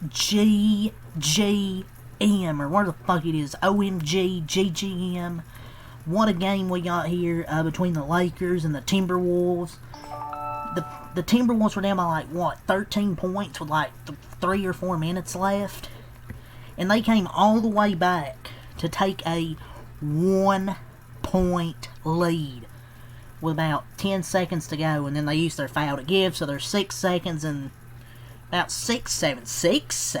GGM, or where the fuck it is, OMG, GGM. What a game we got here between the Lakers and the Timberwolves. The Timberwolves were down by like, what, 13 points with like 3 or 4 minutes left? And they came all the way back to take a 1-point lead with about 10 seconds to go, and then they used their foul to give, so there's 6 seconds and about 7 seconds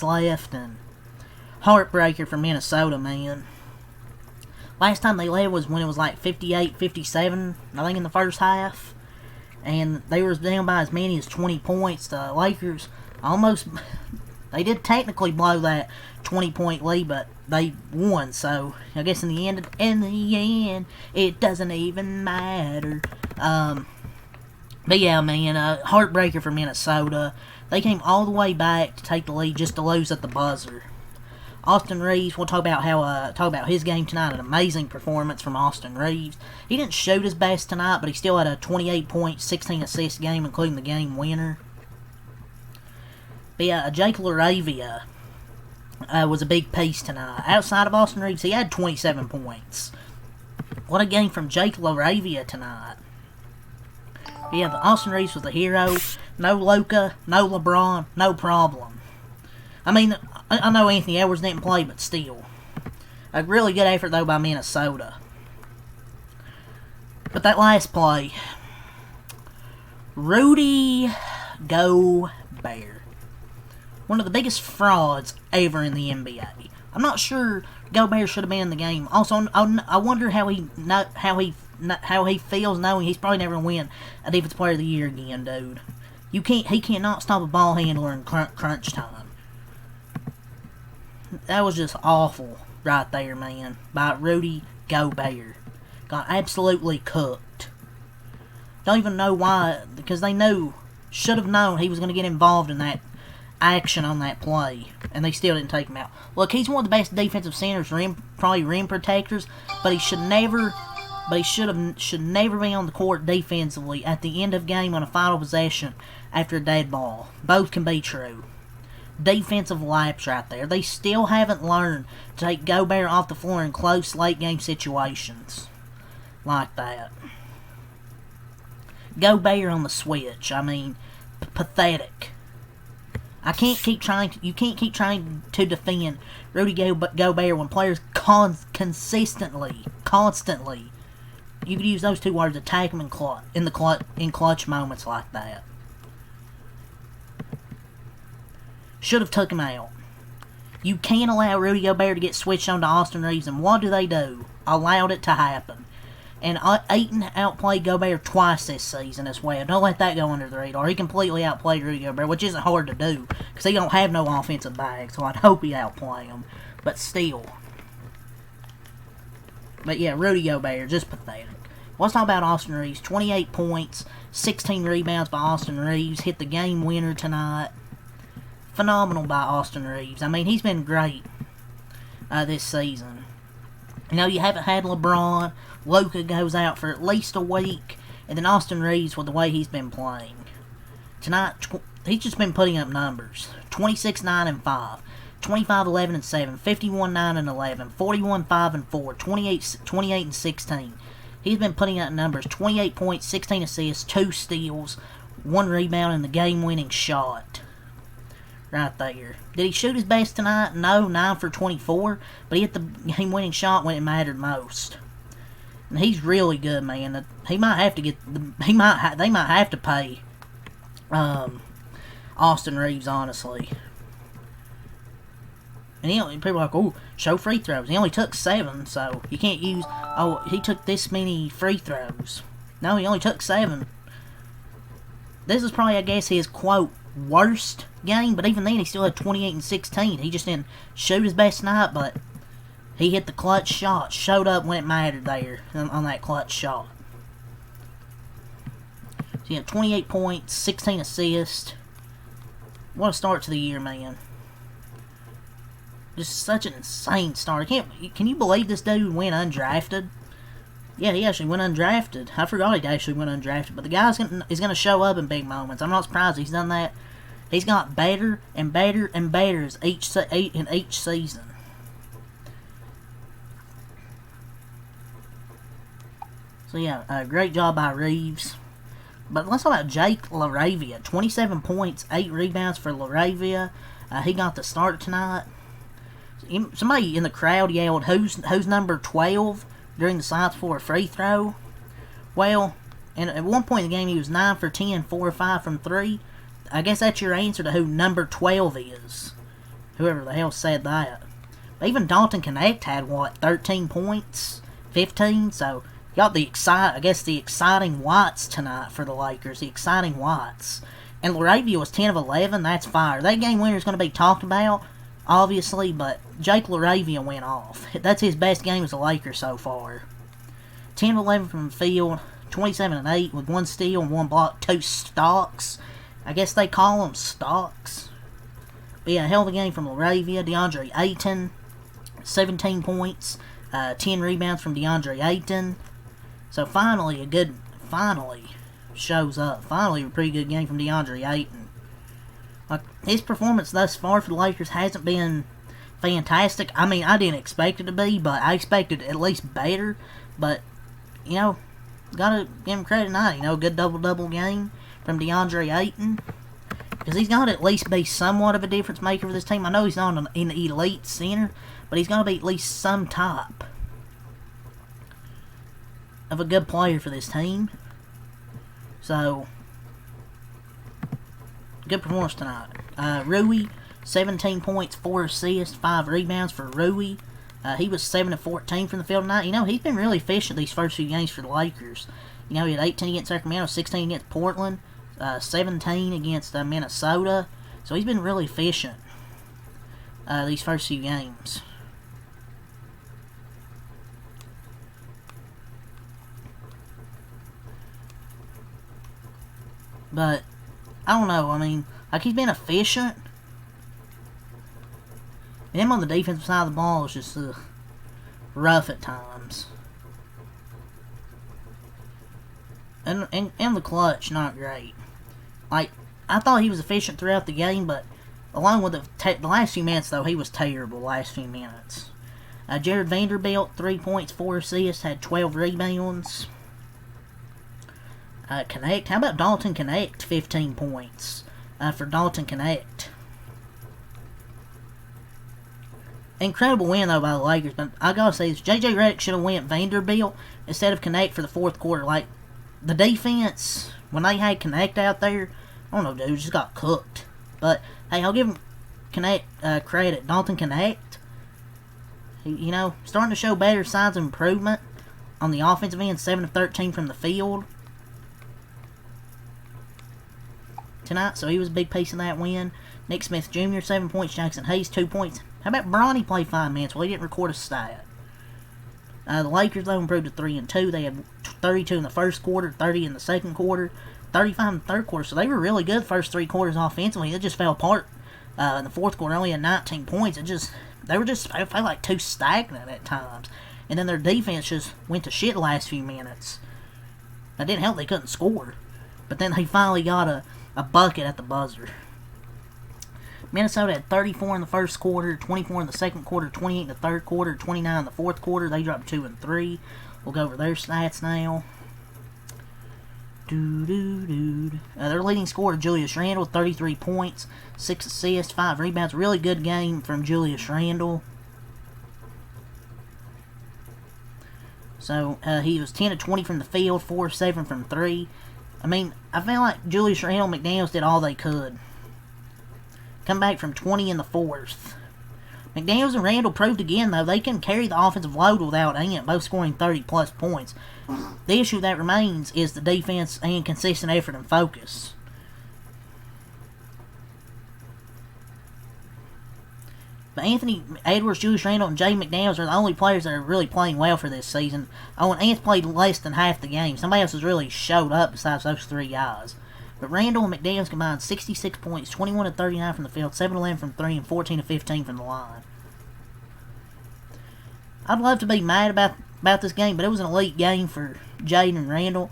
left, and heartbreaker for Minnesota, man. Last time they led was when it was like 58-57, I think, in the first half, and they were down by as many as 20 points. The Lakers they did technically blow that 20-point lead, but they won, so I guess in the end, it doesn't even matter. But yeah, man, heartbreaker for Minnesota. They came all the way back to take the lead just to lose at the buzzer. Austin Reeves, we'll talk about his game tonight. An amazing performance from Austin Reeves. He didn't shoot his best tonight, but he still had a 28-point, 16-assist game, including the game winner. But yeah, Jake LaRavia was a big piece tonight. Outside of Austin Reeves, he had 27 points. What a game from Jake LaRavia tonight. But yeah, Austin Reeves was the hero. No Luka, no LeBron, no problem. I mean, I know Anthony Edwards didn't play, but still. A really good effort, though, by Minnesota. But that last play, Rudy Gobert. One of the biggest frauds ever in the NBA. I'm not sure Gobert should have been in the game. Also, I wonder how he feels knowing he's probably never going to win a Defensive Player of the Year again, dude. He cannot stop a ball handler in crunch time. That was just awful right there, man, by Rudy Gobert. Got absolutely cooked. Don't even know why, because they should have known he was going to get involved in that action on that play, and they still didn't take him out. Look, he's one of the best defensive centers, probably rim protectors, but he should never be on the court defensively at the end of game on a final possession after a dead ball. Both can be true. Defensive lapse right there. They still haven't learned to take Gobert off the floor in close late game situations like that. Gobert on the switch. I mean, pathetic. You can't keep trying to defend Rudy Gobert when players constantly, you could use those two words, attack him in clutch moments like that. Should have took him out. You can't allow Rudy Gobert to get switched on to Austin Reeves, and what do? Allowed it to happen. And Ayton outplayed Gobert twice this season as well. Don't let that go under the radar. He completely outplayed Rudy Gobert, which isn't hard to do, because he don't have no offensive bag, so I'd hope he outplay him. But still. But yeah, Rudy Gobert, just pathetic. Let's talk about Austin Reeves. 28 points, 16 rebounds by Austin Reeves. Hit the game winner tonight. Phenomenal by Austin Reeves. I mean, he's been great this season. You know, you haven't had LeBron. Luka goes out for at least a week. And then Austin Reeves with the way he's been playing. Tonight, he's just been putting up numbers. 26-9-5. 25-11-7. 51-9-11. 41-5-4. 28-16. He's been putting up numbers. 28 points, 16 assists, 2 steals, 1 rebound, and the game-winning shot. Right there. Did he shoot his best tonight? No, 9 for 24. But he hit the game-winning shot when it mattered most. And he's really good, man. He might have to they might have to pay Austin Reeves, honestly. And people are like, oh, show free throws. He only took 7, so you can't use, oh, he took this many free throws. No, he only took 7. This is probably, I guess, his, quote, worst game, but even then he still had 28 and 16. He just didn't shoot his best night, but he hit the clutch shot, showed up when it mattered there on that clutch shot. So he had 28 points, 16 assists. What a start to the year, man. Just such an insane start. Can you believe this dude went undrafted? Yeah, he actually went undrafted. I forgot he actually went undrafted, but the guy is going to show up in big moments. I'm not surprised he's done that He's got better and better and better as in each season. So yeah, great job by Reeves. But let's talk about Jake LaRavia. 27 points, 8 rebounds for LaRavia. He got the start tonight. Somebody in the crowd yelled, who's number 12 during the silence for a free throw. Well, and at one point in the game he was 9 for 10, 4 or 5 from 3. I guess that's your answer to who number 12 is. Whoever the hell said that. But even Dalton Connect had, 13 points? 15? So, got the exciting Whites tonight for the Lakers. The exciting Whites. And LaRavia was 10 of 11. That's fire. That game winner is going to be talked about, obviously, but Jake LaRavia went off. That's his best game as a Laker so far. 10 of 11 from the field. 27 and 8 with 1 steal and 1 block. 2 stocks. I guess they call them stocks. But yeah, hell of a game from LaRavia. DeAndre Ayton, 17 points, 10 rebounds from DeAndre Ayton. So finally shows up. Finally a pretty good game from DeAndre Ayton. Like, his performance thus far for the Lakers hasn't been fantastic. I mean, I didn't expect it to be, but I expected at least better. But, gotta give him credit tonight. Good double-double game from DeAndre Ayton. Because he's got to at least be somewhat of a difference maker for this team. I know he's not an elite center, but he's got to be at least some type of a good player for this team. So, good performance tonight. Rui, 17 points, 4 assists, 5 rebounds for Rui. He was 7 of 14 from the field tonight. He's been really efficient these first few games for the Lakers. He had 18 against Sacramento, 16 against Portland, 17 against Minnesota. So he's been really efficient these first few games. But, I don't know, he's been efficient. And him on the defensive side of the ball is just rough at times. And the clutch, not great. I thought he was efficient throughout the game, but along with the last few minutes, though, he was terrible the last few minutes. Jared Vanderbilt, 3 points, 4 assists, had 12 rebounds. Connect, how about Dalton Connect, 15 points for Dalton Connect. Incredible win, though, by the Lakers, but I gotta say this, J.J. Redick should have went Vanderbilt instead of Connect for the fourth quarter. The defense, when they had Connect out there, I don't know, dude, just got cooked. But, hey, I'll give him credit. Dalton Connect, starting to show better signs of improvement on the offensive end, 7 of 13 from the field tonight, so he was a big piece of that win. Nick Smith Jr., 7 points. Jackson Hayes, 2 points. How about Bronny play 5 minutes? Well, he didn't record a stat. The Lakers, though, improved to 3-2. They had 32 in the first quarter, 30 in the second quarter, 35 in the third quarter. So they were really good the first 3 quarters offensively. It just fell apart in the fourth quarter. Only had 19 points. It felt like too stagnant at times. And then their defense just went to shit the last few minutes. That didn't help. They couldn't score. But then they finally got a bucket at the buzzer. Minnesota had 34 in the first quarter, 24 in the second quarter, 28 in the third quarter, 29 in the fourth quarter. They dropped 2 and 3. We'll go over their stats now. Their leading scorer, Julius Randle, 33 points, 6 assists, 5 rebounds. Really good game from Julius Randle. So, he was 10 of 20 from the field, 4 of 7 from 3. I feel like Julius Randle and McDaniels did all they could. Come back from 20 in the fourth. McDaniels and Randle proved again, though, they can carry the offensive load without Ant, both scoring 30-plus points. The issue that remains is the defense and consistent effort and focus. But Anthony Edwards, Julius Randle, and Jay McDaniels are the only players that are really playing well for this season. And Ant played less than half the game. Somebody else has really showed up besides those 3 guys. But Randle and McDaniels combined 66 points, 21 of 39 from the field, 7 of 11 from 3, and 14 of 15 from the line. I'd love to be mad about this game, but it was an elite game for Jaden and Randle.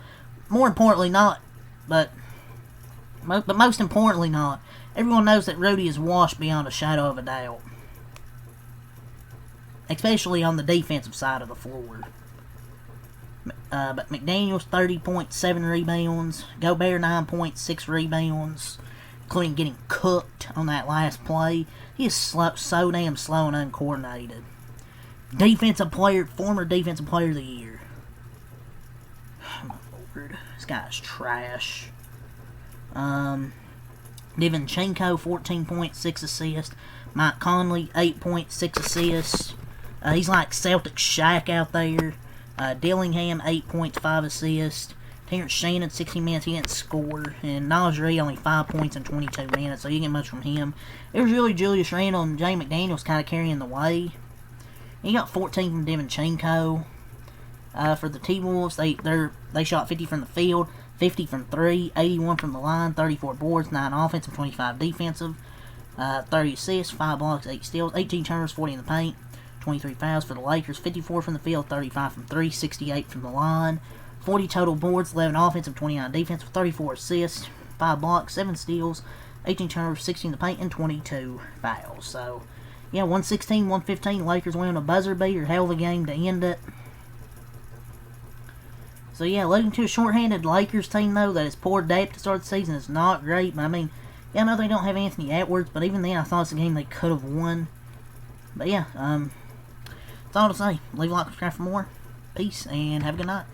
More importantly, not, but most importantly not, everyone knows that Rudy is washed beyond a shadow of a doubt. Especially on the defensive side of the floor. But McDaniels, 30.7 rebounds. Gobert, 9.6 rebounds. Including getting cooked on that last play. He is so damn slow and uncoordinated. Former defensive player of the year. Oh my lord. This guy's trash. Divinchenko, 14.6 assists. Mike Conley, 8.6 assists. He's like Celtic Shaq out there. Dillingham, 8.5 assists. Terrence Shannon, 16 minutes, he didn't score. And Najee, only 5 points in 22 minutes, so you get much from him. It was really Julius Randle and Jay McDaniels kind of carrying the way. He got 14 from Divinchenko. For the T-Wolves, they shot 50 from the field, 50 from 3, 81 from the line, 34 boards, 9 offensive, 25 defensive. 30 assists, 5 blocks, 8 steals, 18 turnovers, 40 in the paint. 23 fouls for the Lakers, 54 from the field, 35 from 3, 68 from the line. 40 total boards, 11 offensive, 29 defensive, 34 assists, 5 blocks, 7 steals, 18 turnovers, 16 in the paint, and 22 fouls. So, yeah, 116-115, Lakers win a buzzer beater, hell of a game to end it. So, yeah, looking to a short-handed Lakers team, though, that is poor depth to start the season is not great. I mean, yeah, I know they don't have Anthony Edwards, but even then, I thought it's a game they could have won. But, yeah, that's all to say. Leave a like, subscribe for more. Peace, and have a good night.